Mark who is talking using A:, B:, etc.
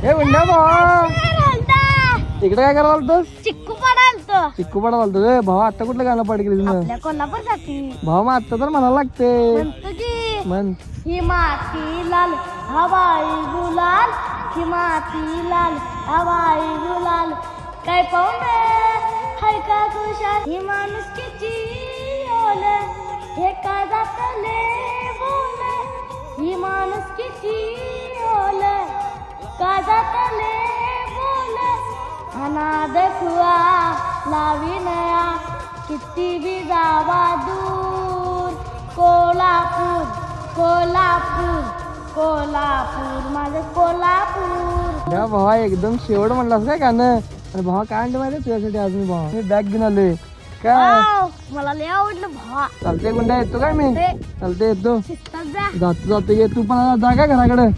A: हे गुंड्या भावा तिकडे काय करायला आलतोस?
B: चिक्कू पडालतो
A: चिक्कू पाडा आलतो रे भावा. आता कुठलं गाणं पाड गेली तुझं
B: आपल्या कोल्हापूर साठी
A: भावा? मग आता तर म्हणायला लागते
B: म्हणतो की
A: म्हण.
B: ही माती लाल हवाई गुलाल, ही माती लाल हवाई गुलाल, काय पाहुणे हाय का तुषार, ही माणूस किती ओल, हे का जातले बोल, ही माणूस किती ओल, का जातले बोल, अनाद खुआ लावी नया, किती बी जावा दूर, कोल्हापूर कोल्हापूर कोल्हापूर माझं कोल्हापूर.
A: या भावा एकदम शेवट म्हणलास काय गाणं? आणि भावा काय आणलं माहिती तुझ्यासाठी आज मी भावा? मी बॅग घेऊन आलोय काय.
B: वाव, मला लय आवडलं भावा.
A: चालते गुंडा येतो काय मी?
B: ए,
A: चालते येतो.
B: शिस्तात जा.
A: जातो जातो ये तू पण आता जा काय घराकडे.